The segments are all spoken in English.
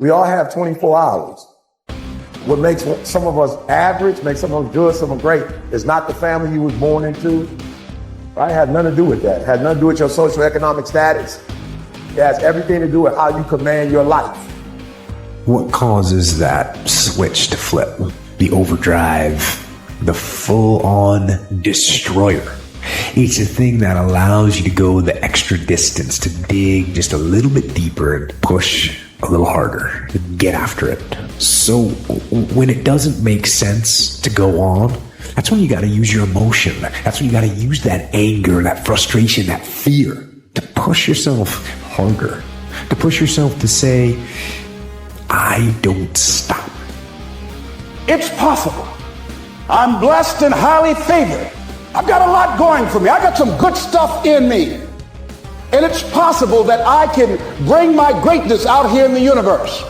We all have 24 hours. What makes some of us average, makes some of us good, some of us great, is not the family you was born into. Right? It had nothing to do with that. It had nothing to do with your socioeconomic status. It has everything to do with how you command your life. What causes that switch to flip? The overdrive, the full-on destroyer. It's a thing that allows you to go the extra distance, to dig just a little bit deeper and push a little harder, to get after it. So when it doesn't make sense to go on, that's when you got to use your emotion. That's when you got to use that anger, that frustration, that fear to push yourself harder, to push yourself to say, I don't stop. It's possible. I'm blessed and highly favored. I've got a lot going for me. I got some good stuff in me. And it's possible that I can bring my greatness out here in the universe.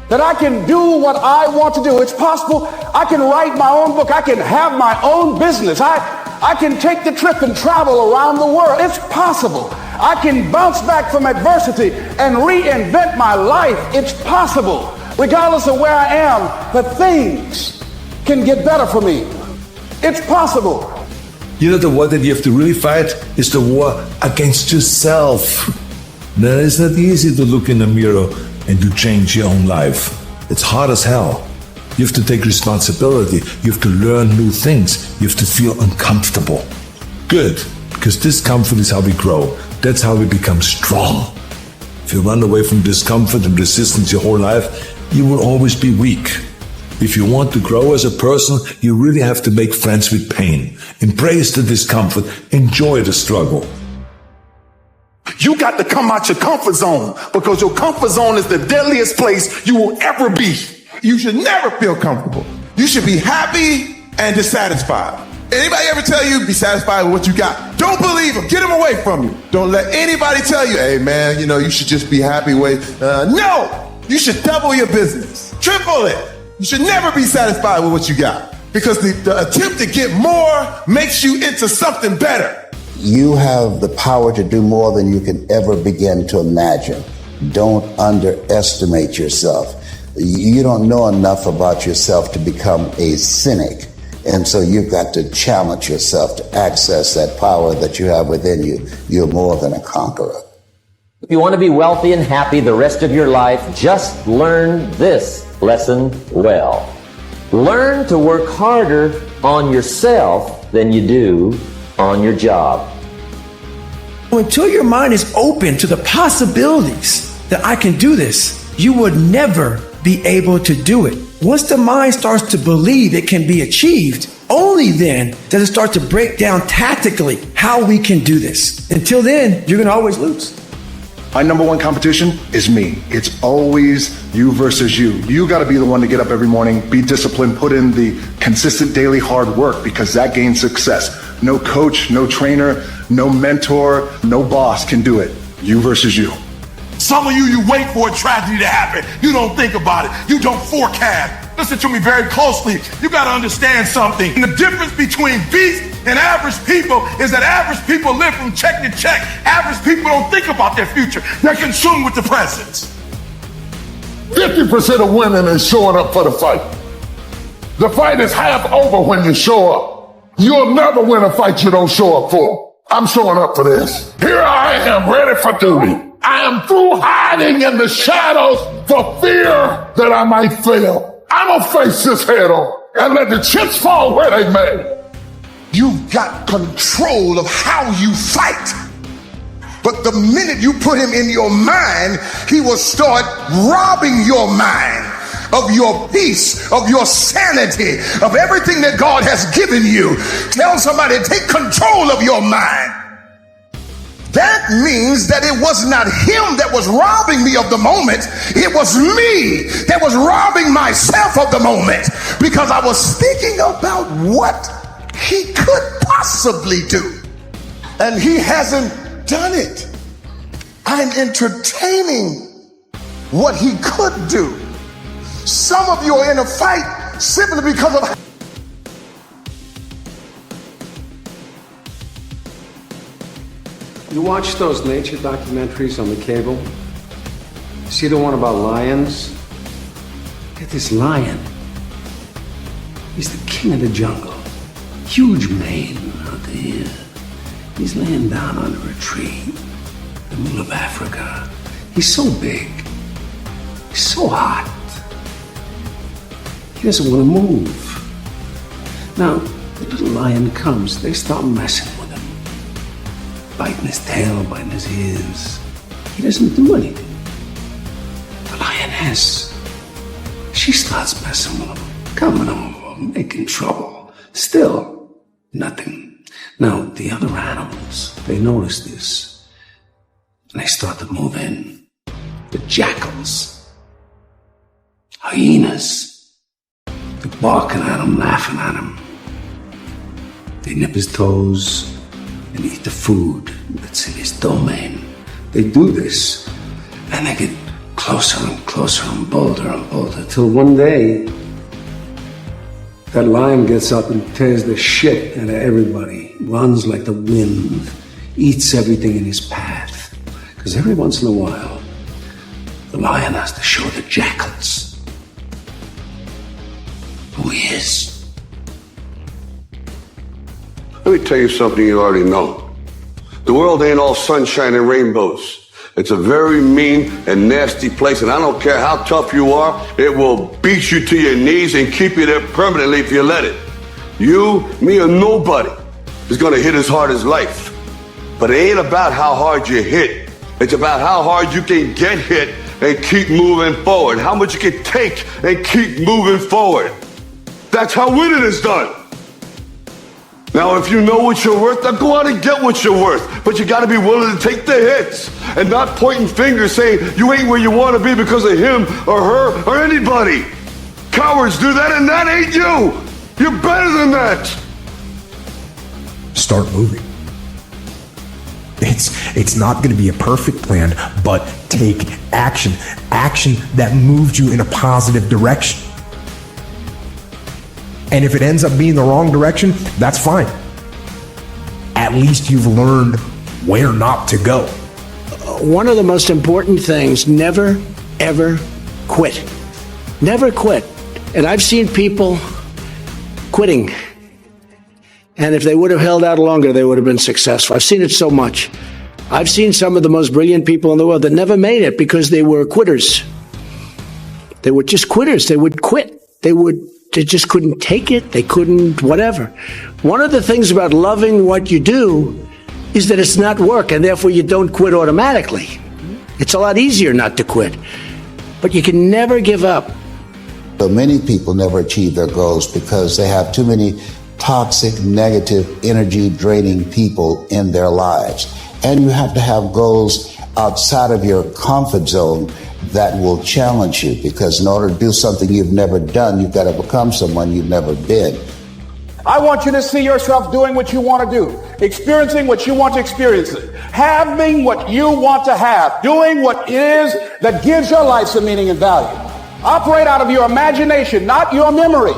That I can do what I want to do. It's possible I can write my own book. I can have my own business. I can take the trip and travel around the world. It's possible. I can bounce back from adversity and reinvent my life. It's possible. Regardless of where I am, that things can get better for me. It's possible. You know, the war that you have to really fight is the war against yourself. Now, it's not easy to look in the mirror and to change your own life. It's hard as hell. You have to take responsibility. You have to learn new things. You have to feel uncomfortable. Good, because discomfort is how we grow. That's how we become strong. If you run away from discomfort and resistance your whole life, you will always be weak. If you want to grow as a person, you really have to make friends with pain. Embrace the discomfort. Enjoy the struggle. You got to come out your comfort zone, because your comfort zone is the deadliest place you will ever be. You should never feel comfortable. You should be happy and dissatisfied. Anybody ever tell you be satisfied with what you got? Don't believe them. Get them away from you. Don't let anybody tell you, hey man, you should just be happy with. No, you should double your business, triple it. You should never be satisfied with what you got, because the attempt to get more makes you into something better. You have the power to do more than you can ever begin to imagine. Don't underestimate yourself. You don't know enough about yourself to become a cynic. And so you've got to challenge yourself to access that power that you have within you. You're more than a conqueror. If you want to be wealthy and happy the rest of your life, just learn this lesson well. Learn to work harder on yourself than you do on your job. Until your mind is open to the possibilities that I can do this, you would never be able to do it. Once the mind starts to believe it can be achieved, only then does it start to break down tactically how we can do this. Until then, you're going to always lose. My number one competition is me. It's always you versus you. You got to be the one to get up every morning, be disciplined, put in the consistent daily hard work, because that gains success. No coach, no trainer, no mentor, no boss can do it. You versus you. Some of you wait for a tragedy to happen. You don't think about it. You don't forecast. Listen to me very closely. You got to understand something. And the difference between beast and average people is that average people live from check to check. Average people don't think about their future. They're consumed with the present. 50% of women is showing up for the fight. The fight is half over when you show up. You'll never win a fight you don't show up for. I'm showing up for this. Here I am, ready for duty. I am through hiding in the shadows for fear that I might fail. I'm gonna face this head on and let the chips fall where they may. You've got control of how you fight. But the minute you put him in your mind, he will start robbing your mind of your peace, of your sanity, of everything that God has given you. Tell somebody, take control of your mind. That means that it was not him that was robbing me of the moment. It was me that was robbing myself of the moment, because I was thinking about what he could possibly do. And he hasn't done it. I'm entertaining what he could do. Some of you are in a fight simply because of... You watch those nature documentaries on the cable? See the one about lions? Get this lion. He's the king of the jungle. Huge mane out there. He's laying down under a tree in the middle of Africa. He's so big. He's so hot. He doesn't want to move. Now, the little lion comes. They start messing with him. Biting his tail, biting his ears. He doesn't do anything. The lioness, she starts messing with him, coming over, making trouble. Still, nothing. Now, the other animals, they notice this, and they start to move in. The jackals, hyenas, they're barking at him, laughing at him. They nip his toes and eat the food that's in his domain. They do this, and they get closer and closer and bolder, till one day, that lion gets up and tears the shit out of everybody, runs like the wind, eats everything in his path. Because every once in a while, the lion has to show the jackals who he is. Let me tell you something you already know. The world ain't all sunshine and rainbows. It's a very mean and nasty place, and I don't care how tough you are, it will beat you to your knees and keep you there permanently if you let it. You, me, or nobody is gonna hit as hard as life. But it ain't about how hard you hit. It's about how hard you can get hit and keep moving forward. How much you can take and keep moving forward. That's how winning is done. Now, if you know what you're worth, now go out and get what you're worth. But you gotta be willing to take the hits and not pointing fingers saying you ain't where you wanna be because of him or her or anybody. Cowards do that, and that ain't you. You're better than that. Start moving. It's not going to be a perfect plan, but take action. Action that moves you in a positive direction. And if it ends up being the wrong direction, that's fine. At least you've learned where not to go. One of the most important things, never, ever quit. Never quit. And I've seen people quitting. And if they would have held out longer, they would have been successful. I've seen it so much. I've seen some of the most brilliant people in the world that never made it because they were quitters. They were just quitters. They would quit. They just couldn't take it. They couldn't, whatever. One of the things about loving what you do is that it's not work, and therefore you don't quit automatically. It's a lot easier not to quit. But you can never give up. So many people never achieve their goals because they have too many toxic, negative, energy-draining people in their lives. And you have to have goals outside of your comfort zone that will challenge you, because in order to do something you've never done, you've got to become someone you've never been. I want you to see yourself doing what you want to do, experiencing what you want to experience, having what you want to have, doing what it is that gives your life some meaning and value. Operate out of your imagination, not your memory.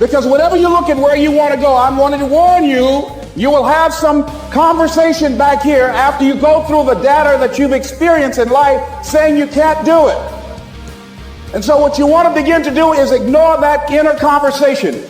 Because whatever you look at where you want to go, I'm wanting to warn you, you will have some conversation back here after you go through the data that you've experienced in life saying you can't do it. And so what you want to begin to do is ignore that inner conversation.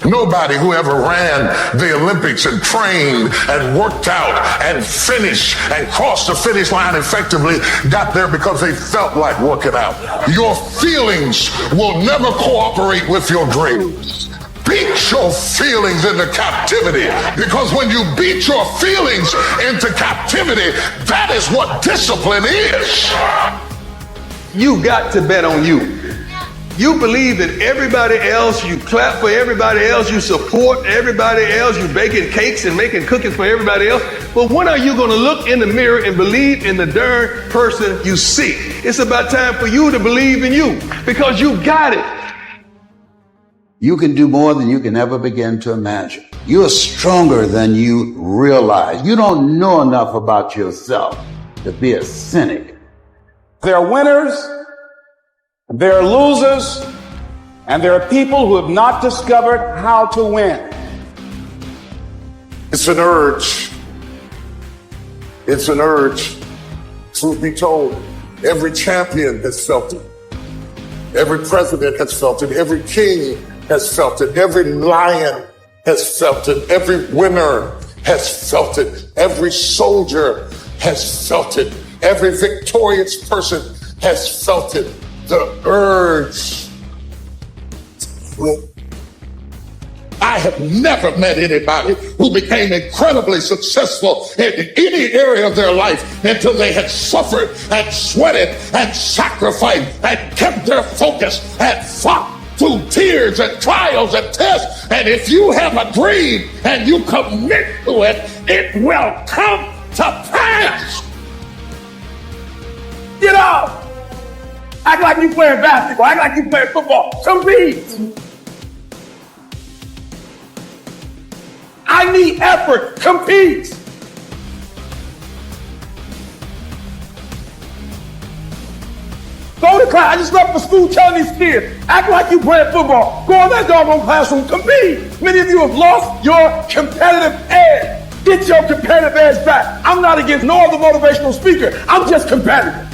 Nobody who ever ran the Olympics and trained and worked out and finished and crossed the finish line effectively got there because they felt like working out. Your feelings will never cooperate with your dreams. Beat your feelings into captivity, because when you beat your feelings into captivity, that is what discipline is. You got to bet on you. You believe that everybody else, you clap for everybody else, you support everybody else, you baking cakes and making cookies for everybody else. But when are you going to look in the mirror and believe in the darn person you see? It's about time for you to believe in you, because you got it. You can do more than you can ever begin to imagine. You are stronger than you realize. You don't know enough about yourself to be a cynic. There are winners, there are losers, and there are people who have not discovered how to win. It's an urge It's an urge. Truth be told, every champion has felt it. Every president has felt it. Every king has felt it. Every lion has felt it. Every winner has felt it. Every soldier has felt it. Every victorious person has felt it. The urge. I have never met anybody who became incredibly successful in any area of their life until they had suffered and sweated and sacrificed and kept their focus and fought through tears and trials and tests. And if you have a dream and you commit to it, it will come to pass. Get up! Act like you playing basketball. Act like you playing football. Compete! I need effort. Compete! Go to class. I just left for school telling these kids, act like you playing football. Go in that doggone classroom. Compete! Many of you have lost your competitive edge. Get your competitive edge back. I'm not against no other motivational speaker. I'm just competitive.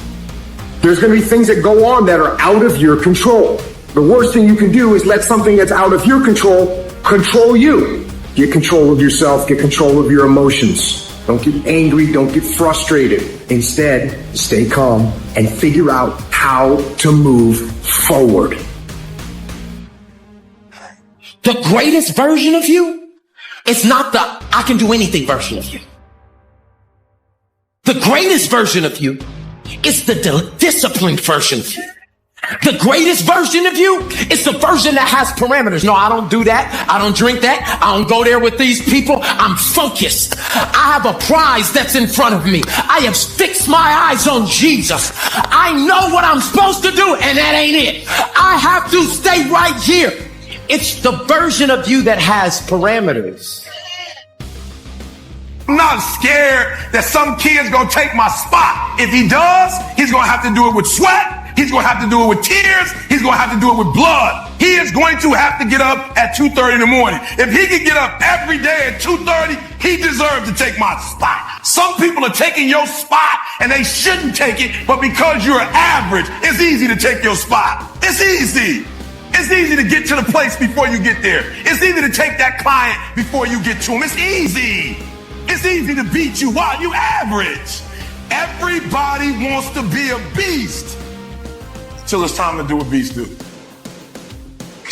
There's going to be things that go on that are out of your control. The worst thing you can do is let something that's out of your control you. Get control of yourself, get control of your emotions. Don't get angry, don't get frustrated. Instead, stay calm and figure out how to move forward. The greatest version of you is not the I can do anything version of you. The greatest version of you is the disciplined version of you. The greatest version of you is the version that has parameters. No, I don't do that. I don't drink that. I don't go there with these people. I'm focused. I have a prize that's in front of me. I have fixed my eyes on Jesus. I know what I'm supposed to do, and that ain't it. I have to stay right here. It's the version of you that has parameters. I'm not scared that some kid's gonna take my spot. If he does, he's gonna have to do it with sweat. He's going to have to do it with tears. He's going to have to do it with blood. He is going to have to get up at 2:30 in the morning. If he can get up every day at 2:30, he deserves to take my spot. Some people are taking your spot and they shouldn't take it, but because you're average, it's easy to take your spot. It's easy. It's easy to get to the place before you get there. It's easy to take that client before you get to him. It's easy. It's easy to beat you while you average. Everybody wants to be a beast. Till it's time to do what beasts do.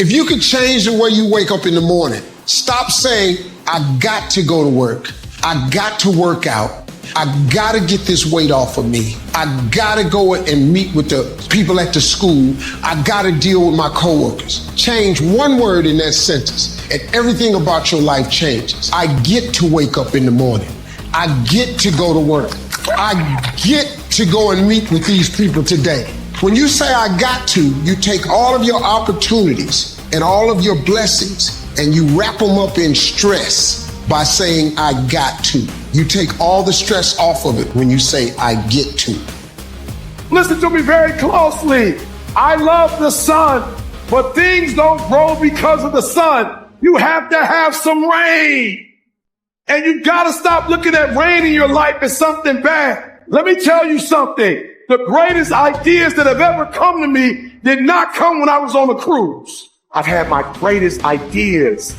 If you could change the way you wake up in the morning, stop saying, I got to go to work. I got to work out. I got to get this weight off of me. I got to go and meet with the people at the school. I got to deal with my coworkers. Change one word in that sentence and everything about your life changes. I get to wake up in the morning. I get to go to work. I get to go and meet with these people today. When you say I got to, you take all of your opportunities and all of your blessings and you wrap them up in stress by saying I got to. You take all the stress off of it when you say I get to. Listen to me very closely. I love the sun, but things don't grow because of the sun. You have to have some rain. And you gotta stop looking at rain in your life as something bad. Let me tell you something. The greatest ideas that have ever come to me did not come when I was on a cruise. I've had my greatest ideas.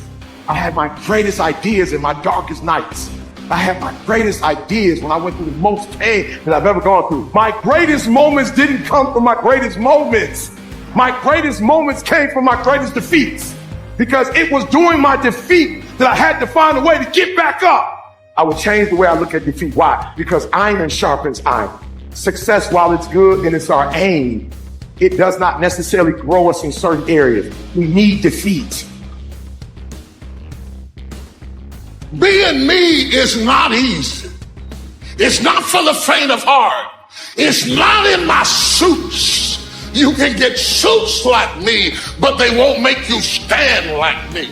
I had my greatest ideas in my darkest nights. I had my greatest ideas when I went through the most pain that I've ever gone through. My greatest moments didn't come from my greatest moments. My greatest moments came from my greatest defeats. Because it was during my defeat that I had to find a way to get back up. I would change the way I look at defeat. Why? Because iron sharpens iron. Success, while it's good and it's our aim, it does not necessarily grow us in certain areas. We need defeat. Being me is not easy. It's not for the faint of heart. It's not in my suits. You can get suits like me, but they won't make you stand like me.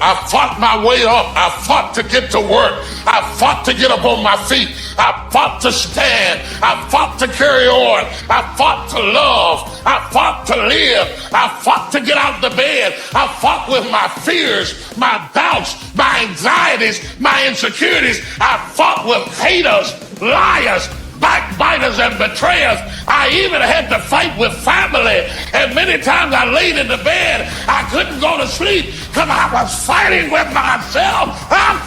I fought my way up. I fought to get to work. I fought to get up on my feet. I fought to stand. I fought to carry on. I fought to love. I fought to live. I fought to get out of the bed. I fought with my fears, my doubts, my anxieties, my insecurities. I fought with haters, liars, backbiters, and betrayers. I even had to fight with family. And many times I laid in the bed, I couldn't go to sleep because I was fighting with myself. I'm